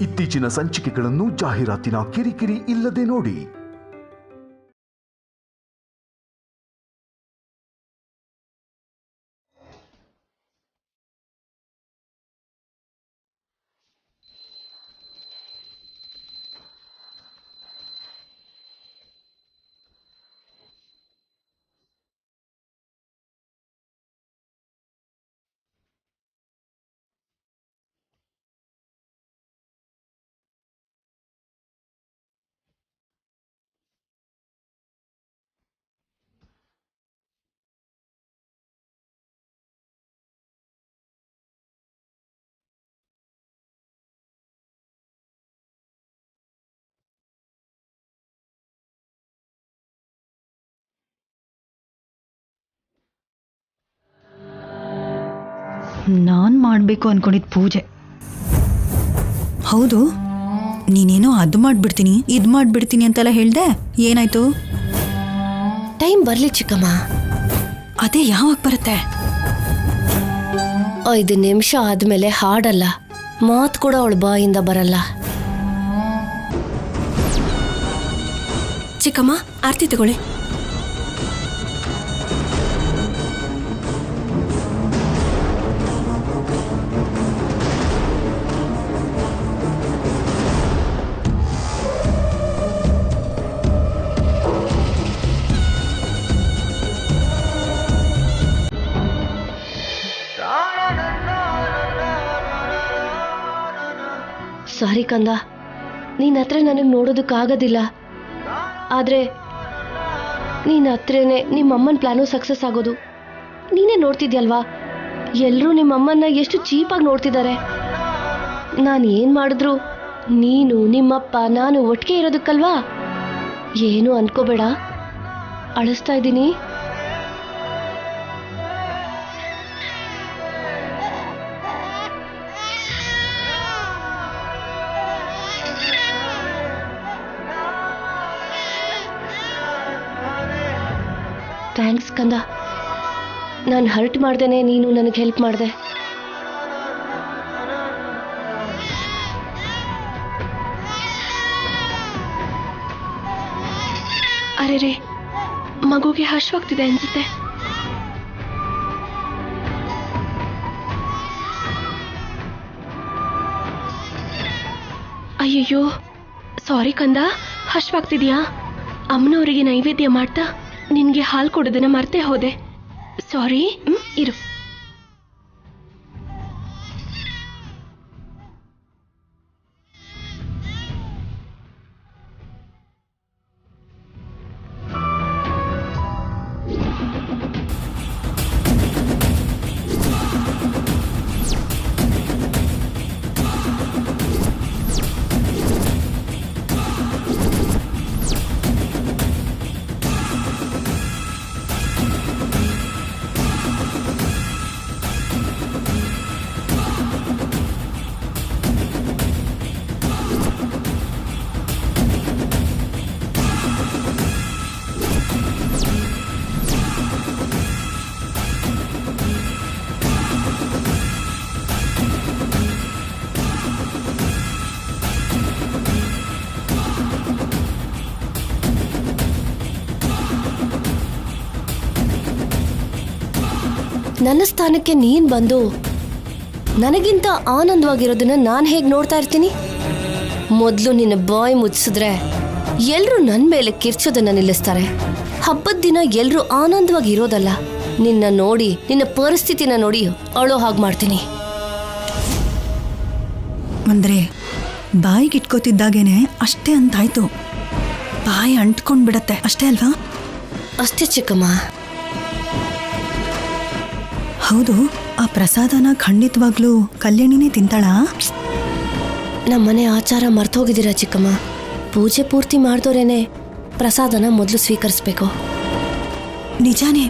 ಇತ್ತೀಚಿನ ಸಂಚಿಕೆಗಳನ್ನು ಜಾಹೀರಾತಿನ ಕಿರಿಕಿರಿ ಇಲ್ಲದೆ ನೋಡಿ. ನಾನು ಮಾಡಬೇಕು ಅನ್ಕೊಂಡಿದ್ದ ಪೂಜೆ. ಹೌದು, ನೀನೇನೋ ಅದು ಮಾಡ್ಬಿಡ್ತೀನಿ ಇದು ಮಾಡ್ಬಿಡ್ತೀನಿ ಅಂತೆಲ್ಲ ಹೇಳ್ದೆ, ಏನಾಯ್ತು? ಟೈಮ್ ಬರ್ಲಿ ಚಿಕ್ಕಮ್ಮ. ಅದೇ ಯಾವಾಗ ಬರುತ್ತೆ? 5 ನಿಮಿಷ ಆದ್ಮೇಲೆ ಹಾಡಲ್ಲ, ಮಾತು ಕೂಡ ಅವಳ ಬಾಯಿಂದ ಬರಲ್ಲ. ಚಿಕ್ಕಮ್ಮ, ಆರ್ತಿ ತಗೊಳ್ಳಿ. ಸಾರಿ ಕಂದ, ನೀನ್ ಹತ್ರ ನನಗೆ ನೋಡೋದಕ್ಕಾಗೋದಿಲ್ಲ. ಆದ್ರೆ ನೀನ್ ಹತ್ರನೇ ನಿಮ್ಮಮ್ಮನ ಪ್ಲಾನು ಸಕ್ಸಸ್ ಆಗೋದು. ನೀನೇ ನೋಡ್ತಿದ್ಯಲ್ವಾ, ಎಲ್ಲರೂ ನಿಮ್ಮಮ್ಮನ್ನ ಎಷ್ಟು ಚೀಪಾಗಿ ನೋಡ್ತಿದ್ದಾರೆ. ನಾನು ಏನ್ ಮಾಡಿದ್ರು ನೀನು ನಿಮ್ಮಪ್ಪ ನಾನು ಒಟ್ಟಿಗೆ ಇರೋದಕ್ಕಲ್ವಾ. ಏನು ಅನ್ಕೋಬೇಡ, ಅಳಿಸ್ತಾ ಇದ್ದೀನಿ. ಥ್ಯಾಂಕ್ಸ್ ಕಂದ, ನಾನು ಹರ್ಟ್ ಮಾಡ್ದೇನೆ ನೀನು ನನಗೆ ಹೆಲ್ಪ್ ಮಾಡಿದೆ. ಅರೆ ರೇ, ಮಗುಗೆ ಹಶ್ವಾಗ್ತಿದೆ ಅನ್ಸುತ್ತೆ. ಅಯ್ಯಯ್ಯೋ ಸಾರಿ ಕಂದ, ಹಶ್ವಾಗ್ತಿದ್ಯಾ? ಅಮ್ಮನವರಿಗೆ ನೈವೇದ್ಯ ಮಾಡ್ತಾ ನಿನ್ಗೆ ಹಾಲು ಕೊಡೋದನ್ನ ಮರ್ತೇ ಹೋದೆ. ಸಾರಿ. ಇರು. ನನ್ನ ಸ್ಥಾನಕ್ಕೆ ನೀನ್ ಬಂದು ನನಗಿಂತ ಆನಂದವಾಗಿರೋದನ್ನ ನಾನು ಹೇಗೆ ನೋಡ್ತಾ ಇರ್ತೀನಿ? ಮೊದಲು ನಿನ್ನ ಬಾಯ್ ಮುಚ್ಚಿಸಿದ್ರೆ ಎಲ್ಲರೂ ನನ್ನ ಮೇಲೆ ಕಿರ್ಚೋದನ್ನ ನಿಲ್ಲಿಸ್ತಾರೆ. ಹಬ್ಬದ ದಿನ ಎಲ್ಲರೂ ಆನಂದವಾಗಿ ಇರೋದಲ್ಲ, ನಿನ್ನ ನೋಡಿ ನಿನ್ನ ಪರಿಸ್ಥಿತಿನ ನೋಡಿ ಅಳೋ ಹಾಗೆ ಮಾಡ್ತೀನಿ. ಅಂದ್ರೆ ಬಾಯಿಗೆ ಇಟ್ಕೋತಿದ್ದಾಗೇನೆ ಅಷ್ಟೇ ಅಂತಾಯ್ತು, ಬಾಯಿ ಅಂಟ್ಕೊಂಡ್ ಬಿಡತ್ತೆ ಅಷ್ಟೇ ಅಲ್ವಾ? ಅಷ್ಟೇ ಚಿಕ್ಕಮ್ಮ. ಹೌದು, ಆ ಪ್ರಸಾದನ ಖಂಡಿತವಾಗ್ಲೂ ಕಲ್ಯಾಣಿನೇ ತಿಂತಾಳಾ? ನಮ್ಮನೆ ಆಚಾರ ಮರ್ತೋಗಿದ್ದೀರಾ ಚಿಕ್ಕಮ್ಮ. ಪೂಜೆ ಪೂರ್ತಿ ಮಾಡ್ದೋರೇನೆ ಪ್ರಸಾದನ ಮೊದಲು ಸ್ವೀಕರಿಸ್ಬೇಕು. ನಿಜಾನೇ.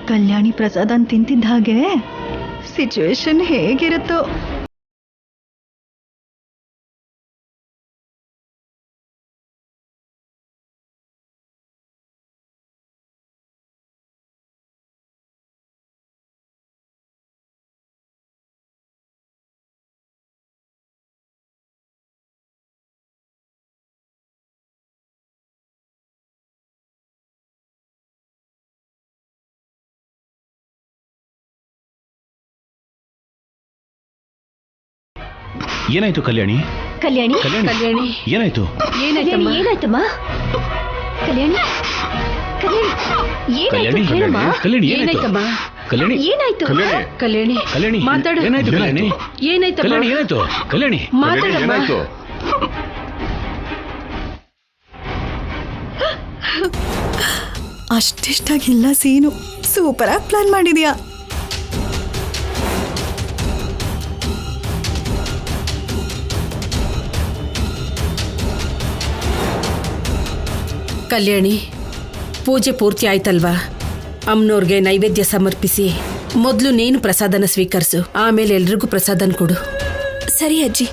ಕಲ್ಯಾಣಿ ಪ್ರಸಾದನ್ ತಿಂತಿದ್ದ ಹಾಗೆ ಸಿಚುವೇಶನ್ ಹೇಗಿರುತ್ತೋ. ಏನಾಯ್ತು ಕಲ್ಯಾಣಿ? ಕಲ್ಯಾಣಿ ಕಲ್ಯಾಣಿ ಏನಾಯ್ತು? ಏನಾಯ್ತಮ್ಮ ಕಲ್ಯಾಣಿ ಕಲ್ಯಾಣಿ ಕಲ್ಯಾಣಿ ಏನಾಯ್ತಮ್ಮ? ಕಲ್ಯಾಣಿ ಏನಾಯ್ತು ಕಲ್ಯಾಣಿ ಕಲ್ಯಾಣಿ ಮಾತಾಡು. ಏನಾಯ್ತು ಕಲ್ಯಾಣಿ? ಏನಾಯ್ತಮ್ಮ? ಕಲ್ಯಾಣಿ ಏನಾಯ್ತು? ಕಲ್ಯಾಣಿ ಮಾತಾಡಮ್ಮ. ಅಷ್ಟಿಷ್ಟಾಗಿಲ್ಲ ಸೀನು, ಸೂಪರ್ ಆಗಿ ಪ್ಲಾನ್ ಮಾಡಿದ್ಯಾ. ಕಲ್ಯಾಣಿ, ಪೂಜೆ ಪೂರ್ತಿ ಆಯ್ತಲ್ವಾ? ಅಮ್ಮನವ್ರಿಗೆ ನೈವೇದ್ಯ ಸಮರ್ಪಿಸಿ ಮೊದಲು ನೀನು ಪ್ರಸಾದನ ಸ್ವೀಕರಿಸು, ಆಮೇಲೆ ಎಲ್ರಿಗೂ ಪ್ರಸಾದನ ಕೊಡು. ಸರಿ ಅಜ್ಜಿ.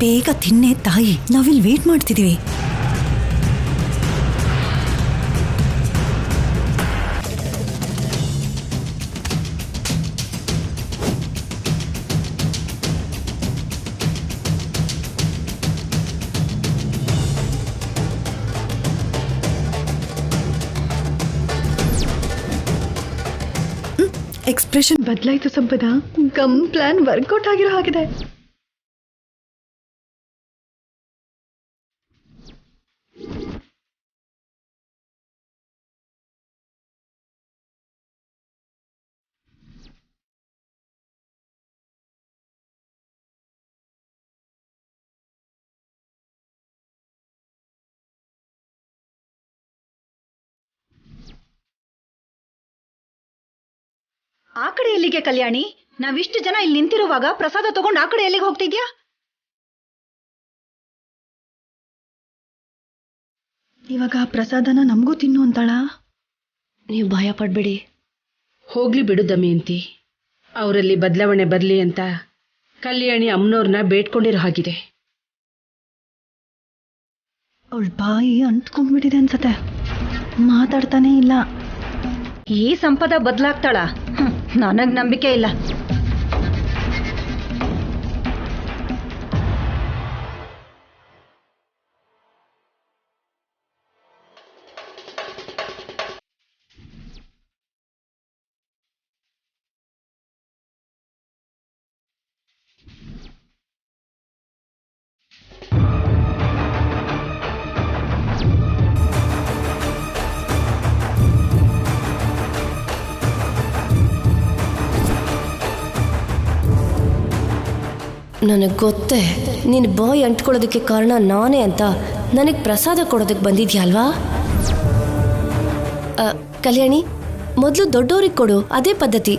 ಬೇಗ ತಿನ್ನೆ ತಾಯಿ, ನಾವಿಲ್ಲಿ ವೇಟ್ ಮಾಡ್ತಿದೀವಿ. ಎಕ್ಸ್ಪ್ರೆಷನ್ ಬದಲಾಯಿತು ಸಂಪದ. ಗಮ್ ಪ್ಲಾನ್ ವರ್ಕೌಟ್ ಆಗಿರೋ ಹಾಗಿದೆ. ಆ ಕಡೆ ಎಲ್ಲಿಗೆ ಕಲ್ಯಾಣಿ? ನಾವಿಷ್ಟು ಜನ ಇಲ್ಲಿ ನಿಂತಿರುವಾಗ ಪ್ರಸಾದ ತಗೊಂಡು ಆ ಕಡೆ ಎಲ್ಲಿಗೆ ಹೋಗ್ತಿದ್ಯಾ? ಇವಾಗ ಪ್ರಸಾದನ ನಮಗೂ ತಿನ್ನು ಅಂತಾಳ. ನೀವು ಭಯ ಪಡ್ಬೇಡಿ. ಹೋಗ್ಲಿ ಬಿಡು ದಮಯಂತಿ, ಅವರಲ್ಲಿ ಬದಲಾವಣೆ ಬರಲಿ ಅಂತ ಕಲ್ಯಾಣಿ ಅಮ್ಮನವ್ರನ್ನ ಬೇಡ್ಕೊಂಡಿರೋ ಹಾಗಿದೆ. ಅವಳ ಬಾಯಿ ಅಂಟ್ಕೊಂಡ್ಬಿಟ್ಟಿದೆ ಅನ್ಸತ್ತೆ, ಮಾತಾಡ್ತಾನೇ ಇಲ್ಲ. ಈ ಸಂಪದ ಬದಲಾಗ್ತಾಳ? ನನಗ್ ನಂಬಿಕೆ ಇಲ್ಲ. ನನಗೆ ಗೊತ್ತೇ, ನೀನು ಬಾಯ್ ಅಂಟ್ಕೊಳ್ಳೋದಕ್ಕೆ ಕಾರಣ ನಾನೇ ಅಂತ. ನನಗೆ ಪ್ರಸಾದ ಕೊಡೋದಕ್ಕೆ ಬಂದಿದ್ಯಾ ಅಲ್ವಾ? ಕಲ್ಯಾಣಿ, ಮೊದಲು ದೊಡ್ಡವ್ರಿಗೆ ಕೊಡು, ಅದೇ ಪದ್ಧತಿ.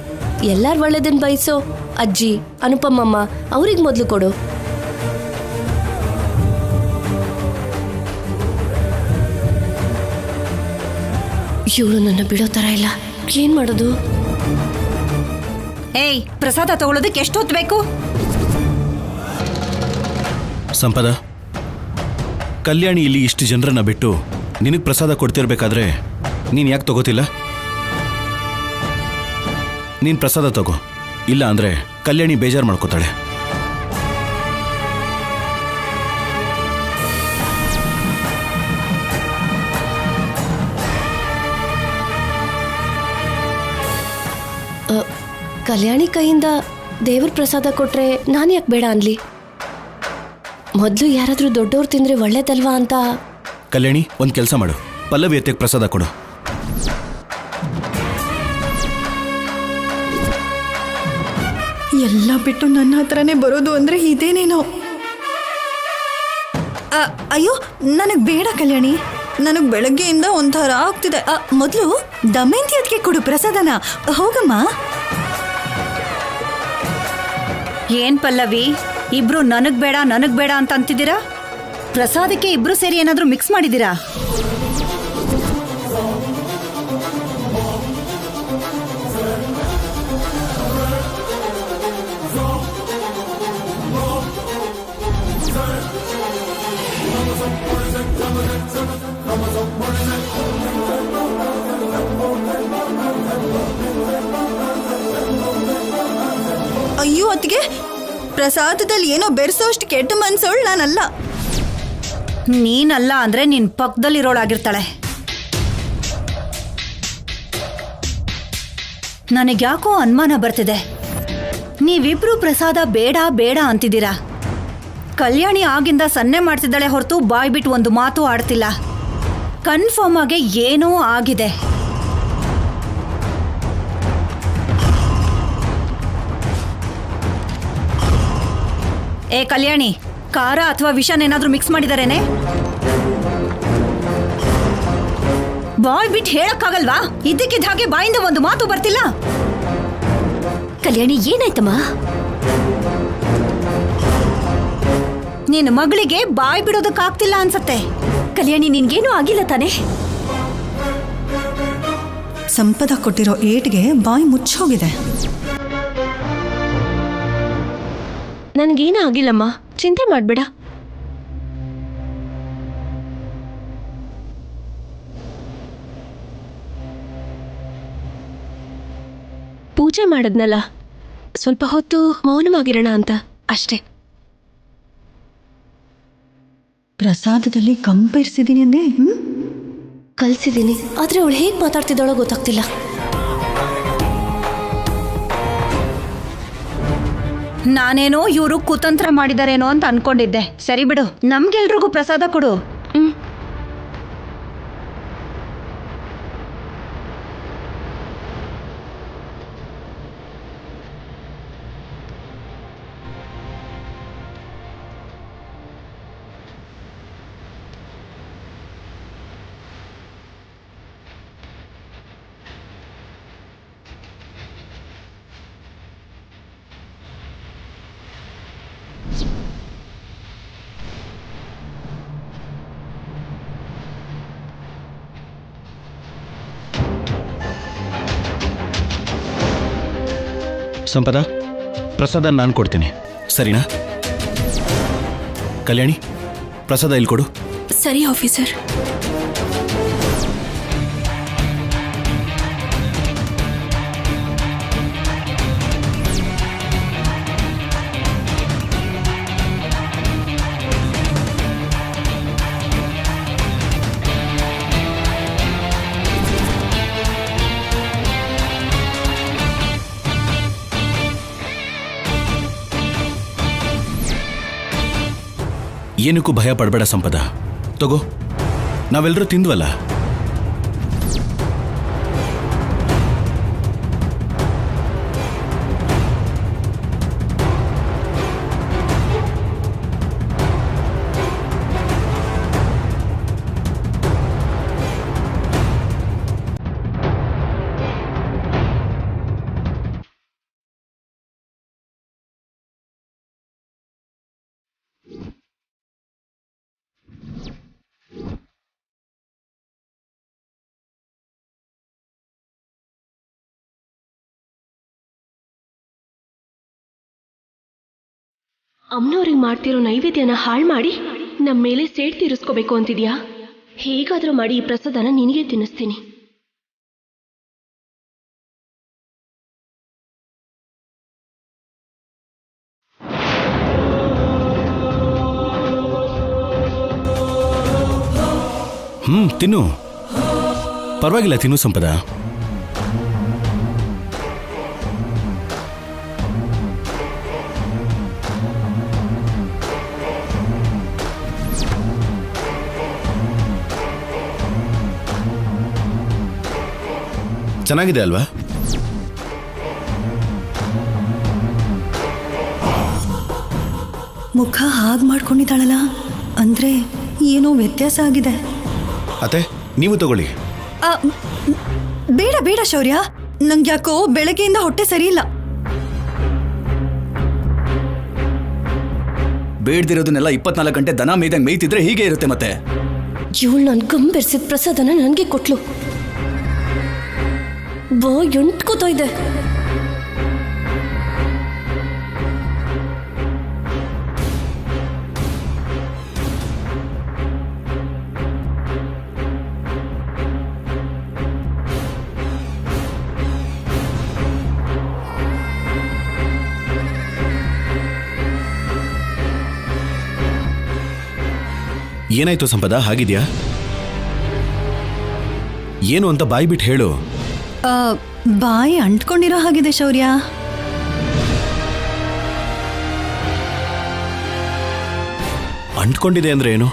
ಎಲ್ಲಾರು ಒಳ್ಳೇದನ್ನು ಬಯಸೋ ಅಜ್ಜಿ, ಅನುಪಮಮ್ಮ, ಅವ್ರಿಗೆ ಮೊದಲು ಕೊಡು. ಇವಳು ನನ್ನ ಬಿಡೋ ಥರ ಇಲ್ಲ, ಏನು ಮಾಡೋದು? ಏಯ್, ಪ್ರಸಾದ ತಗೊಳ್ಳೋದಕ್ಕೆ ಎಷ್ಟು ಹೊತ್ತು ಬೇಕು? ಸಂಪದ, ಕಲ್ಯಾಣಿ ಇಲ್ಲಿ ಇಷ್ಟು ಜನರನ್ನ ಬಿಟ್ಟು ನಿನಗೆ ಪ್ರಸಾದ ಕೊಡ್ತಿರ್ಬೇಕಾದ್ರೆ ನೀನು ಯಾಕೆ ತಗೋತಿಲ್ಲ? ನೀನು ಪ್ರಸಾದ ತಗೋ, ಇಲ್ಲ ಅಂದರೆ ಕಲ್ಯಾಣಿ ಬೇಜಾರು ಮಾಡ್ಕೋತಾಳೆ. ಕಲ್ಯಾಣಿ ಕೈಯಿಂದ ದೇವ್ರ ಪ್ರಸಾದ ಕೊಟ್ರೆ ನಾನು ಯಾಕೆ ಬೇಡ ಅನ್ಲಿ? ಮೊದಲು ಯಾರಾದರೂ ದೊಡ್ಡವ್ರು ತಿಂದ್ರೆ ಒಳ್ಳೇದಲ್ವಾ ಅಂತ. ಕಲ್ಯಾಣಿ, ಒಂದು ಕೆಲಸ ಮಾಡು, ಪಲ್ಲವಿ ಅತ್ತೆಗೆ ಪ್ರಸಾದ ಕೊಡು. ಎಲ್ಲ ಬಿಟ್ಟು ನನ್ನ ಹತ್ರನೇ ಬರೋದು ಅಂದ್ರೆ ಇದೇನೇನೋ. ಅಯ್ಯೋ, ನನಗೆ ಬೇಡ ಕಲ್ಯಾಣಿ, ನನಗೆ ಬೆಳಗ್ಗೆಯಿಂದ ಒಂಥರ ಆಗ್ತಿದೆ. ಮೊದಲು ದಮಯಂತಿ ಅದಕ್ಕೆ ಕೊಡು ಪ್ರಸಾದನ. ಹೋಗಮ್ಮ. ಏನ್ ಪಲ್ಲವಿ, ಇಬ್ರು ನನಗ್ ಬೇಡ ಅಂತ ಅಂತಿದ್ದೀರಾ? ಪ್ರಸಾದಕ್ಕೆ ಇಬ್ರು ಸೇರಿ ಏನಾದ್ರೂ ಮಿಕ್ಸ್ ಮಾಡಿದ್ದೀರಾ? ಅಯ್ಯೋ ಅತ್ತಿಗೆ, ಪ್ರಸಾದದಲ್ಲಿ ಏನೋ ಬೆರೆಸೋಷ್ಟು ಕೆಟ್ಟ ಮನ್ಸೋಳು ನಾನಲ್ಲ. ನೀನಲ್ಲ ಅಂದ್ರೆ ನಿನ್ ಪಕ್ಕದಲ್ಲಿರೋಳಾಗಿರ್ತಾಳೆ. ನನಗ್ಯಾಕೋ ಅನುಮಾನ ಬರ್ತಿದೆ. ನೀವಿಬ್ರು ಪ್ರಸಾದ ಬೇಡ ಅಂತಿದ್ದೀರಾ. ಕಲ್ಯಾಣಿ ಆಗಿಂದ ಸನ್ನೆ ಮಾಡ್ತಿದ್ದಾಳೆ ಹೊರತು ಬಾಯ್ ಬಿಟ್ಟು ಒಂದು ಮಾತು ಆಡ್ತಿಲ್ಲ. ಕನ್ಫರ್ಮ್ ಆಗಿ ಏನೋ ಆಗಿದೆ. ಏ ಕಲ್ಯಾಣಿ, ಖಾರ ಅಥವಾ ವಿಷನೇನಾದ್ರೂ ಮಿಕ್ಸ್ ಮಾಡಿದಾರೇನೆ? ಬಾಯ್ ಬಿಟ್ಟು ಹೇಳಕ್ಕಾಗಲ್ವಾ? ಇದ್ದಕ್ಕಿದ್ದ ಹಾಗೆ ಬಾಯಿಂದ ಒಂದು ಮಾತು ಬರ್ತಿಲ್ಲ. ಕಲ್ಯಾಣಿ, ಏನಾಯ್ತಮ್ಮ? ನಿನ್ನ ಮಗಳಿಗೆ ಬಾಯ್ ಬಿಡೋದಕ್ಕಾಗ್ತಿಲ್ಲ ಅನ್ಸತ್ತೆ. ಕಲ್ಯಾಣಿ, ನಿನ್ಗೇನೂ ಆಗಿಲ್ಲ ತಾನೆ? ಸಂಪದ ಕೊಟ್ಟಿರೋ ಏಟ್ಗೆ ಬಾಯಿ ಮುಚ್ಚೋಗಿದೆ. ನನಗೇನೂ ಆಗಿಲ್ಲಮ್ಮ, ಚಿಂತೆ ಮಾಡಬೇಡ. ಪೂಜೆ ಮಾಡಿದ್ನಲ್ಲ, ಸ್ವಲ್ಪ ಹೊತ್ತು ಮೌನವಾಗಿರೋಣ ಅಂತ ಅಷ್ಟೇ. ಪ್ರಸಾದದಲ್ಲಿ ಕಂಪೇರಿಸಿದೀನಿ ಅಂದೆ. ಕಲ್ಸಿದ್ದೀನಿ, ಆದ್ರೆ ಅವಳು ಹೇಗೆ ಮಾತಾಡ್ತಿದ್ದಾಳೋ ಗೊತ್ತಾಗ್ತಿಲ್ಲ. ನಾನೇನೋ ಇವರು ಕುತಂತ್ರ ಮಾಡಿದಾರೇನೋ ಅಂತ ಅನ್ಕೊಂಡಿದ್ದೆ. ಸರಿ ಬಿಡು, ನಮ್ಗೆಲ್ರಿಗೂ ಪ್ರಸಾದ ಕೊಡು. ಸಂಪದ, ಪ್ರಸಾದ ನಾನು ಕೊಡ್ತೀನಿ, ಸರಿನಾ? ಕಲ್ಯಾಣಿ, ಪ್ರಸಾದ ಇಲ್ಲಿ ಕೊಡು. ಸರಿ ಆಫೀಸರ್. ಏನಕ್ಕೂ ಭಯ ಪಡಬೇಡ ಸಂಪದ, ತಗೋ, ನಾವೆಲ್ಲರೂ ತಿಂದ್ವಲ್ಲ. ಅಮ್ಮನವ್ರಿಗೆ ಮಾಡ್ತಿರೋ ನೈವೇದ್ಯನ ಹಾಳು ಮಾಡಿ ನಮ್ಮ ಮೇಲೆ ಸೇಡ್ ತೀರಿಸ್ಕೋಬೇಕು ಅಂತಿದ್ಯಾ? ಹೇಗಾದರೂ ಮಾಡಿ ಈ ಪ್ರಸಾದನ ನಿನಗೆ ತಿನ್ನಿಸ್ತೀನಿ. ತಿನ್ನು. ಪರವಾಗಿಲ್ಲ, ತಿನ್ನು ಸಂಪದ. ಚೆನ್ನಾಗಿದೆ ಅಲ್ವಾ? ಮುಖ ಹಾಗೆ ಮಾಡ್ಕೊಂಡಿದ್ದಾಳಲ್ಲ, ಅಂದ್ರೆ ಏನೋ ವ್ಯತ್ಯಾಸ ಆಗಿದೆ. ಅತ್ತೆ, ನೀವು ತಗೊಳ್ಳಿ. ಆ, ಬೇಡ ಬೇಡ ಶೌರ್ಯ, ನಂಗೆ ಯಾಕೋ ಬೆಳಗ್ಗೆಯಿಂದ ಹೊಟ್ಟೆ ಸರಿ ಇಲ್ಲ. ಬೇಡ್ದಿರೋದನ್ನೆಲ್ಲ 24 ಗಂಟೆ ದನ ಮೇಯ್ದಂಗೆ ಮೇಯ್ತಿದ್ರೆ ಹೀಗೆ ಇರುತ್ತೆ ಮತ್ತೆ. ಇವಳು ನನ್ ಗಂಬೆರ್ಸಿದ ಪ್ರಸಾದನ ನನಗೆ ಕೊಟ್ಲು. ಬಾ ಎಂಟ್ಕೋತಾ ಇದೆ. ಏನಾಯ್ತು ಸಂಪದ, ಹಾಗಿದ್ಯಾ? ಏನು ಅಂತ ಬಾಯಿ ಬಿಟ್ಟು ಹೇಳು. ಬಾಯಿ ಅಂಟ್ಕೊಂಡಿರೋ ಹಾಗಿದೆ ಶೌರ್ಯ. ಅಂಟ್ಕೊಂಡಿದೆ ಅಂದ್ರೆ ಏನು?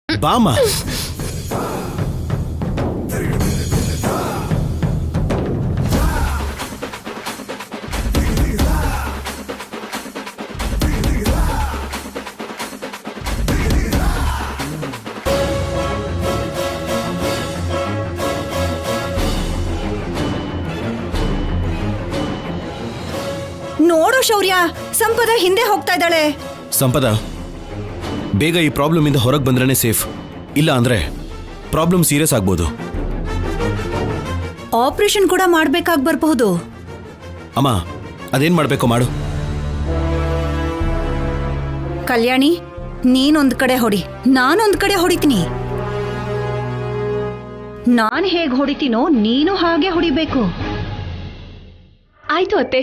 ಬಾಮ. ನೋಡು ಶೌರ್ಯ, ಸಂಪದ ಹಿಂದೆ ಹೋಗ್ತಾ ಇದ್ದಾಳೆ. ಸಂಪದ, ಬೇಗ ಈ ಪ್ರಾಬ್ಲಮ್ ಇಂದ ಹೊರಗೆ ಬಂದ್ರೇನೆ ಸೇಫ್. ಇಲ್ಲ ಅಂದ್ರೆ ಪ್ರಾಬ್ಲಮ್ ಸೀರಿಯಸ್ ಆಗ್ಬೋದು. ಆಪರೇಷನ್ ಕೂಡ ಮಾಡ್ಬೇಕಾಗಿ ಬರಬಹುದು. ಅಮ್ಮ, ಅದೇನ್ ಮಾಡ್ಬೇಕೋ ಮಾಡು. ಕಲ್ಯಾಣಿ, ನೀನೊಂದ್ ಕಡೆ ಹೊಡಿ, ನಾನೊಂದ್ ಕಡೆ ಹೊಡಿತೀನಿ. ನಾನ್ ಹೇಗ್ ಹೊಡಿತೀನೋ ನೀನು ಹಾಗೆ ಹೊಡಿಬೇಕು. ಆಯ್ತು ಅತ್ತೆ.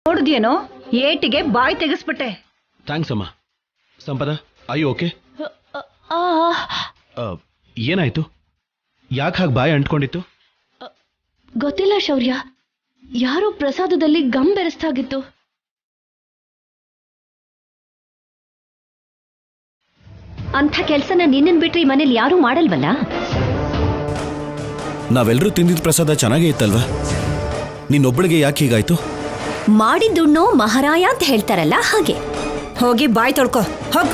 ನೋಡಿದ್ಯೇನೋ, ಏಟಿಗೆ ಬಾಯಿ ತೆಗೆಸ್ಬಿಟ್ಟೆ. ಥ್ಯಾಂಕ್ಸ್ ಅಮ್ಮ. ಸಂಪದ, ಐ ಓಕೆ? ಏನಾಯ್ತು? ಯಾಕೆ ಹಾಗೆ ಬಾಯಿ ಅಂಟ್ಕೊಂಡಿತ್ತು? ಗೊತ್ತಿಲ್ಲ ಶೌರ್ಯ, ಯಾರೋ ಪ್ರಸಾದದಲ್ಲಿ ಗಮ್ ಬೆರೆಸ್ತಾಗಿತ್ತು. ಅಂಥ ಕೆಲ್ಸನ ನಿನ್ನನ್ ಬಿಟ್ರೆ ಈ ಮನೇಲಿ ಯಾರೂ ಮಾಡಲ್ವಲ್ಲ? ನಾವೆಲ್ಲರೂ ತಿಂದಿದ್ದ ಪ್ರಸಾದ ಚೆನ್ನಾಗೇ ಇತ್ತಲ್ವಾ? ನಿನ್ನೊಬ್ಬಳಿಗೆ ಯಾಕೆ ಹೀಗಾಯ್ತು? ಮಾಡಿದ್ದುಣ್ಣೋ ಮಹಾರಾಯ ಅಂತ ಹೇಳ್ತಾರಲ್ಲ ಹಾಗೆ. ಹೋಗಿ ಬಾಯಿ ತೊಳ್ಕೊ ಹೋಗ್.